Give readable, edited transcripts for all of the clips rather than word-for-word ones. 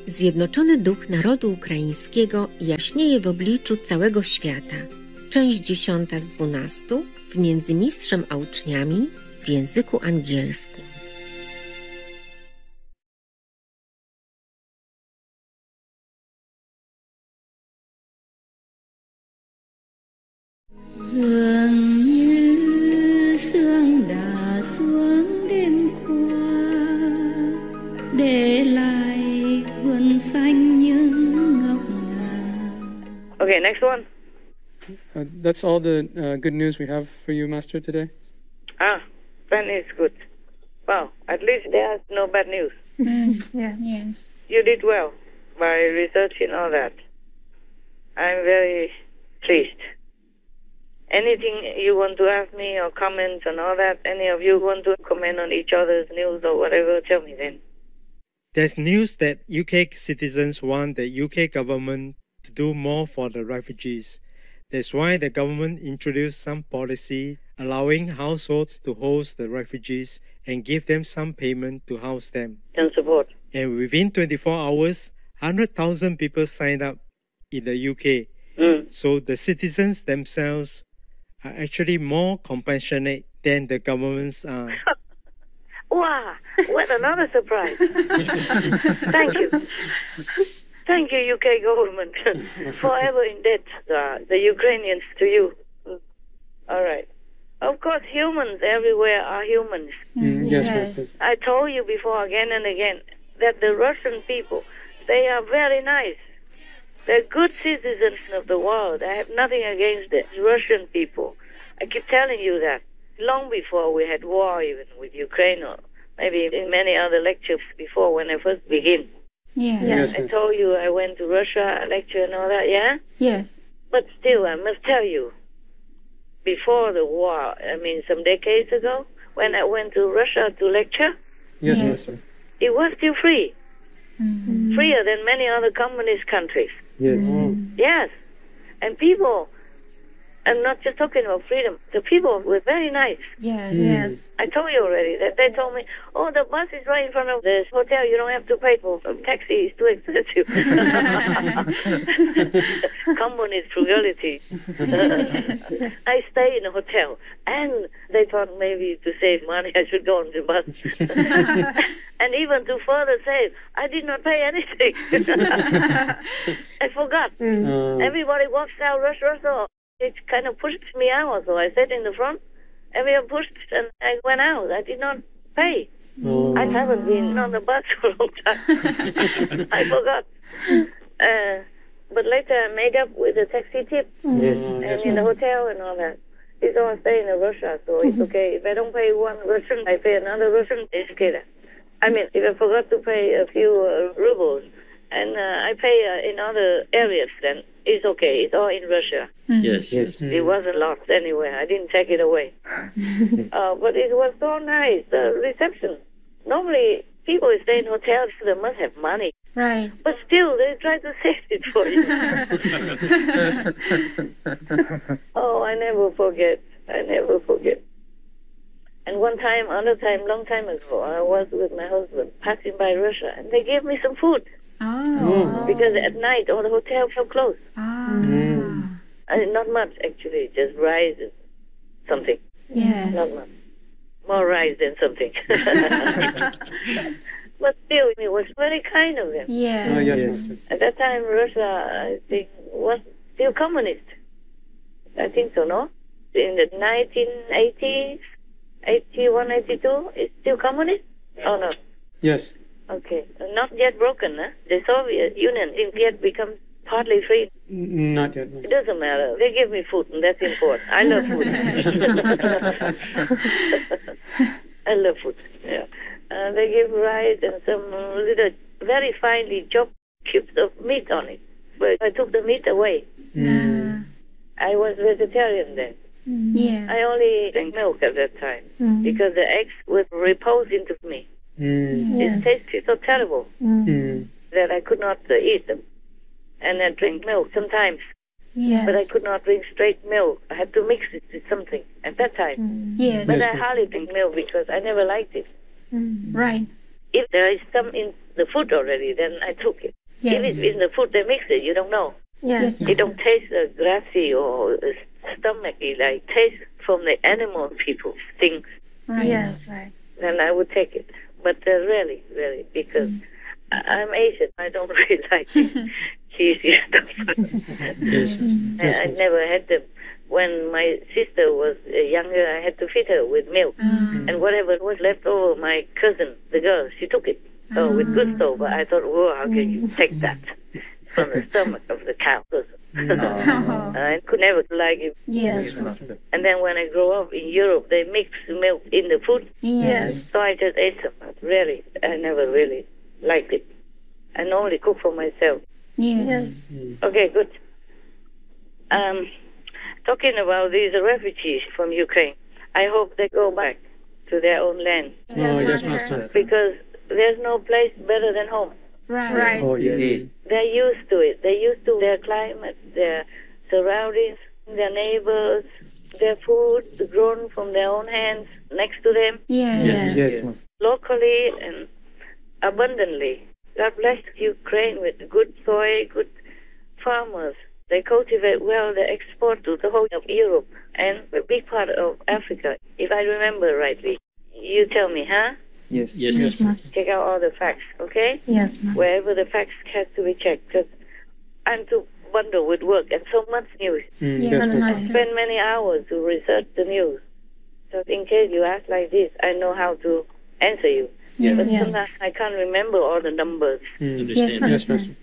Zjednoczony duch narodu ukraińskiego jaśnieje w obliczu całego świata. Część 10 z 12 w Międzymistrzem a uczniami w języku angielskim. Dường như sương đã xuống đêm qua, để lại vườn xanh những ngọc ngà. Okay, next one. That's all the good news we have for you, Master, today. Then it's good. Well, at least there's no bad news. Yes. You did well by researching all that. I'm very pleased. Anything you want to ask me or comment on all that? Any of you want to comment on each other's news or whatever? Tell me then. There's news that UK citizens want the UK government to do more for the refugees. That's why the government introduced some policy allowing households to host the refugees and give them some payment to house them. And support. And within 24 hours, 100,000 people signed up in the UK. So the citizens themselves are actually more compassionate than the governments are. Wow, what another surprise. Thank you. Thank you, UK government. Forever in debt, the Ukrainians to you. All right. Of course, humans everywhere are humans. Yes. I told you before again and again that the Russian people, they are very nice. They're good citizens of the world. I have nothing against the Russian people. I keep telling you that. Long before we had war even with Ukraine, or maybe in many other lectures before when I first began. Yes. I told you I went to Russia, lecture and all that, yeah? Yes. But still, I must tell you, before the war, I mean some decades ago, when I went to Russia to lecture, Yes, Master. it was still free. Freer than many other communist countries. Yes. Yes. And people, I'm not just talking about freedom, the people were very nice. Yes. I told you already that they told me, oh, the bus is right in front of this hotel. You don't have to pay for taxi. It's too expensive. Communist frugality. I stay in a hotel. And they thought maybe to save money, I should go on the bus. And even to further save, I did not pay anything. I forgot. Everybody walks out, rush. It kind of pushed me out, so I sat in the front. Everyone pushed, and I went out. I did not pay. I haven't been on the bus for a long time. I forgot. But later I made up with a taxi tip. And in the hotel and all that. It's all staying in Russia, so it's okay. If I don't pay one Russian, I pay another Russian. It's okay. I mean, if I forgot to pay a few rubles, and I pay in other areas, then it's okay. It's all in Russia. Yes. It wasn't lost anywhere. I didn't take it away. But it was so nice, the reception. Normally, people who stay in hotels, they must have money. Right. But still, they try to save it for you. Oh, I never forget. And one time, long time ago, I was with my husband passing by Russia, and they gave me some food. Because at night all the hotels are closed. Not much actually, just rice and something. Yes. Not much. More rice than something. But still, it was very kind of them. Yes. At that time, Russia, I think, was still communist. I think so, no? In the 1980s, 81, 82, it's still communist? Oh, no. Yes. Okay. Not yet broken, huh? The Soviet Union didn't yet become partly free. Not yet. It doesn't matter. They give me food, and that's important. I love food. I love food, yeah. They give rice and some little, very finely chopped cubes of meat on it. But I took the meat away. I was vegetarian then. Yes. I only drank milk at that time because the eggs would repose into me. It tasted so terrible that I could not eat them. And I drink milk sometimes. Yes. But I could not drink straight milk. I had to mix it with something at that time. Yes. But I hardly drink milk because I never liked it. Right. If there is some the food already, then I took it. Yes. If it's in the food they mix it, you don't know. Yes. It don't taste grassy or stomachy, like taste from the animal people things. Right. Yes, right. Then I would take it. But rarely, because I'm Asian. I don't really like cheesy stuff. Yes. I never had them. When my sister was younger, I had to feed her with milk. And whatever was left over, my cousin, the girl, she took it with gusto. But I thought, whoa, how can you take that from the stomach of the cow? I could never like it. Yes. And then when I grew up in Europe, they mix milk in the food. Yes. So I just ate some. Really, I never really liked it. I normally cook for myself. Yes. Okay, good. Talking about these refugees from Ukraine, I hope they go back to their own land. Oh, yes, Master. Because there's no place better than home. Right. Oh, yes. They're used to it. They're used to their climate, their surroundings, their neighbors, their food grown from their own hands next to them, Yes. Yes. locally and abundantly. God bless Ukraine with good soil, good farmers. They cultivate well, they export to the whole of Europe and a big part of Africa, if I remember rightly. You tell me, huh? Yes. Yes, Master. Check out all the facts, okay? Yes, Master. Wherever the facts has to be checked, because I'm too bundled with work and so much news. Yes, I Master. spend many hours to research the news. So in case you ask like this, I know how to answer you. But sometimes Yes. I can't remember all the numbers Yes, Yes, Master. Master.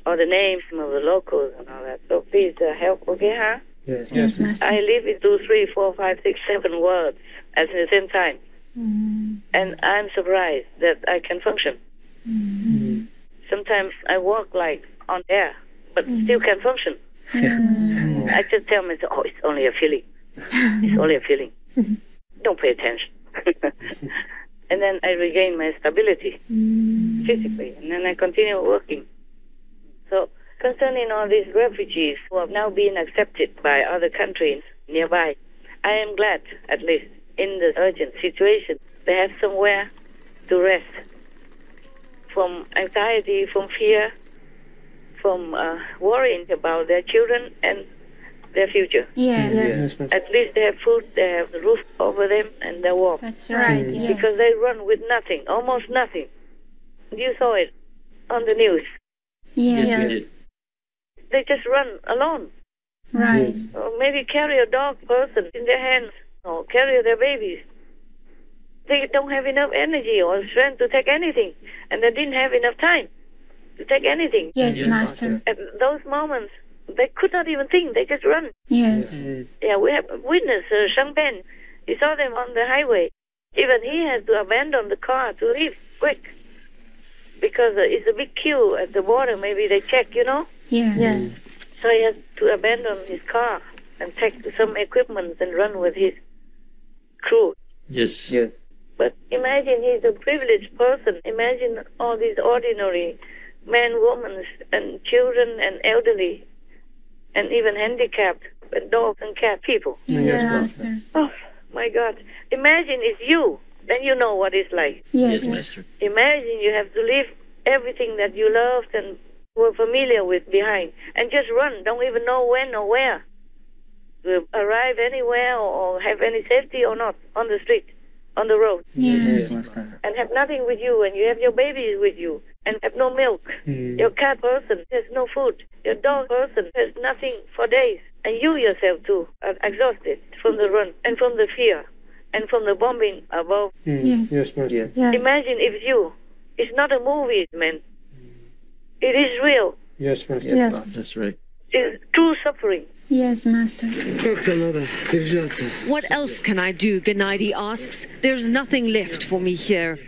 or the names of the locals and all that. So please help, okay, huh? Yes. Yes, Master. I live in 2, 3, 4, 5, 6, 7 words at the same time. And I'm surprised that I can function. Sometimes I walk like on air, but still can function. I just tell myself, oh, it's only a feeling. It's only a feeling. Don't pay attention. And then I regain my stability physically, and then I continue working. So concerning all these refugees who have now been accepted by other countries nearby, I am glad, at least in this urgent situation, they have somewhere to rest from anxiety, from fear, from worrying about their children and their future. Yes. Yes, Master. At least they have food, they have the roof over them, and they're warm. That's right. Yes. Because they run with nothing, almost nothing. You saw it on the news. Yes. They just run alone. Right. Or maybe carry a dog person in their hands, or carry their babies. They don't have enough energy or strength to take anything, and they didn't have enough time to take anything. Yes, Master. At those moments, they could not even think, they just run. Yes. Yeah, we have witnessed Shang Ben. He saw them on the highway. Even he had to abandon the car to leave quick. Because it's a big queue at the border. Maybe they check, you know. Yes. So he has to abandon his car and take some equipment and run with his crew. Yes. But imagine he's a privileged person. Imagine all these ordinary men, women, and children and elderly, and even handicapped, and dogs and cat people. Yes, Master. Oh, my God. Imagine it's you. Then you know what it's like. Yes. Master. Imagine you have to leave everything that you loved and were familiar with behind and just run. Don't even know when or where to arrive anywhere or have any safety or not on the street, on the road. Yes. Master. And have nothing with you, and you have your babies with you and have no milk. Your cat person has no food. Your dog person has nothing for days. And you yourself too are exhausted from the run and from the fear and from the bombing above. Yes. Yes, Master. Yes. Yes. Imagine if you. It's not a movie, man. It is real. Yes, Master. Yes. That's right. It's true suffering. Yes, Master. What else can I do? Gennady asks. There's nothing left for me here.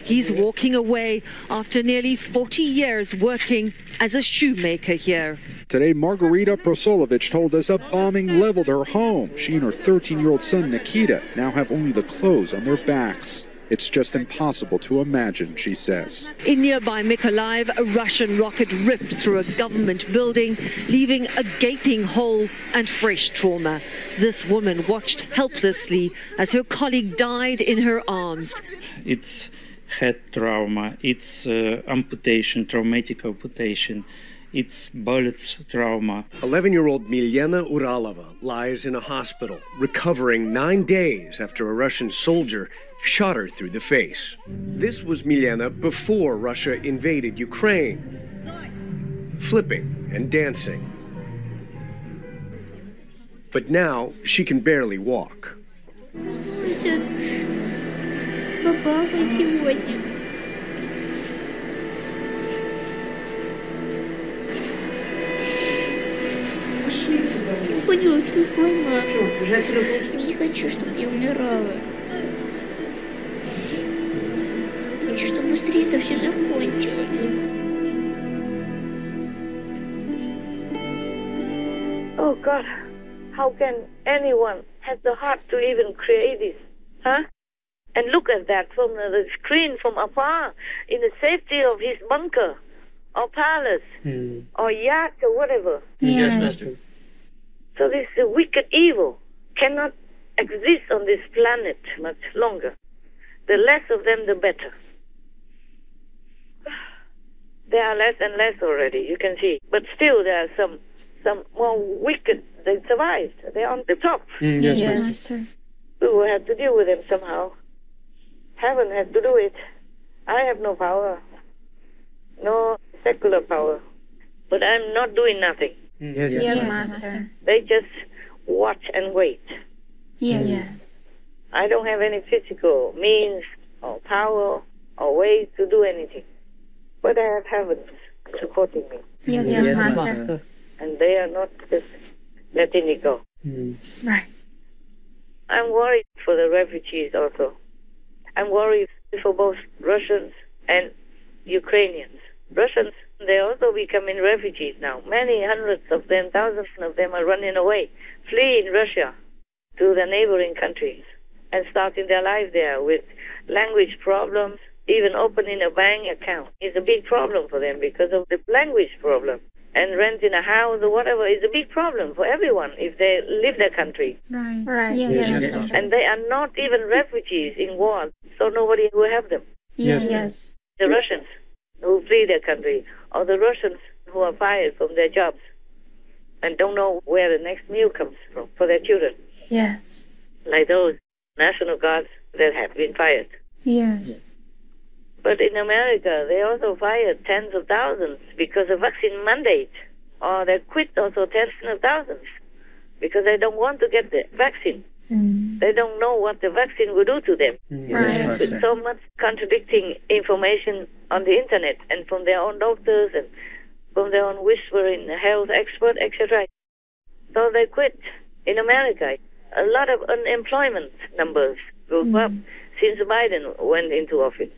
He's walking away after nearly 40 years working as a shoemaker here. Today, Margarita Prosolovich told us a bombing leveled her home. She and her 13-year-old son, Nikita, now have only the clothes on their backs. It's just impossible to imagine, she says. In nearby Mykolaiv, a Russian rocket ripped through a government building, leaving a gaping hole and fresh trauma. This woman watched helplessly as her colleague died in her arms. It's head trauma, it's amputation, traumatic amputation, it's bullets trauma. 11-year-old Milena Uralova lies in a hospital, recovering 9 days after a Russian soldier shot her through the face. This was Milena before Russia invaded Ukraine, flipping and dancing. But now she can barely walk. Поняла, телефон, не хочу, чтобы я умирала. Хочу, чтобы быстрее это все закончилось. Oh God, how can anyone have the heart to even create this? Huh? And look at that from the screen from afar, in the safety of his bunker, or palace, or yacht, or whatever. Yes, Master. So this wicked evil cannot exist on this planet much longer. The less of them, the better. There are less and less already, you can see. But still there are some more wicked. They survived. They're on the top. Yes, Master. We will have to deal with them somehow. Heaven has to do it. I have no power. No secular power. But I'm not doing nothing. Yes, Master. They just watch and wait. Yes. I don't have any physical means or power or ways to do anything. But I have heaven supporting me. Yes, Master. And they are not just letting it go. Right. I'm worried for the refugees also. I'm worried for both Russians and Ukrainians. Russians, they also becoming refugees now. Many hundreds of them, thousands of them are running away, fleeing Russia to the neighboring countries and starting their life there with language problems. Even opening a bank account is a big problem for them because of the language problem. And renting a house or whatever is a big problem for everyone if they leave their country. Right. Yes. And they are not even refugees in war, so nobody will have them. Yes. The Russians who flee their country, or the Russians who are fired from their jobs and don't know where the next meal comes from for their children. Yes. Like those National Guards that have been fired. Yes. But in America, they also fired tens of thousands because of vaccine mandate. Or they quit also tens of thousands because they don't want to get the vaccine. They don't know what the vaccine will do to them. Right. With so much contradicting information on the internet and from their own doctors and from their own whispering health experts, etc. So they quit in America. A lot of unemployment numbers go up since Biden went into office.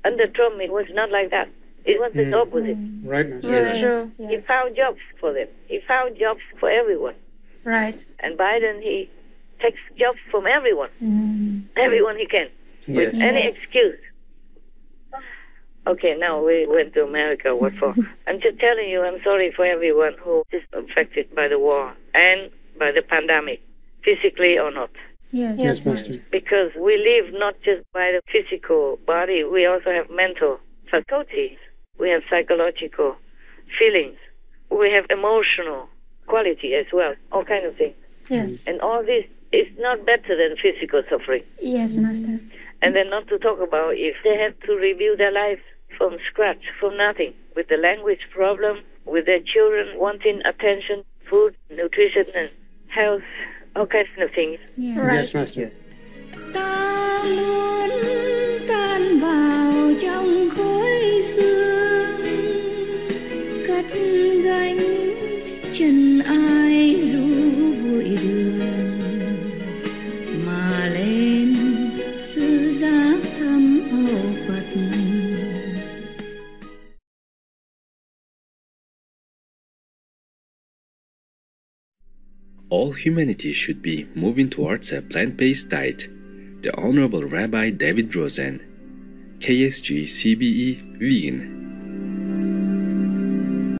Under Trump, it was not like that. It was the opposite. Right, Master. Yes, true. He found jobs for them. He found jobs for everyone. Right. And Biden, he takes jobs from everyone. Everyone he can. With any excuse. Okay, now we went to America. What for? I'm just telling you, I'm sorry for everyone who is affected by the war and by the pandemic, physically or not. Yes, Master. Because we live not just by the physical body, we also have mental faculties. We have psychological feelings. We have emotional quality as well, all kinds of things. Yes. And all this is not better than physical suffering. Yes, Master. And then not to talk about if they have to rebuild their lives from scratch, from nothing, with the language problem, with their children wanting attention, food, nutrition, and health, all kinds of things. Yes, Master. Ta muốn tan vào trong khói sương, cất gánh chân ai du bụi đường, mà lên sư giác thăm hậu Phật. All humanity should be moving towards a plant-based diet. The Honorable Rabbi David Rosen, KSG CBE Vegan.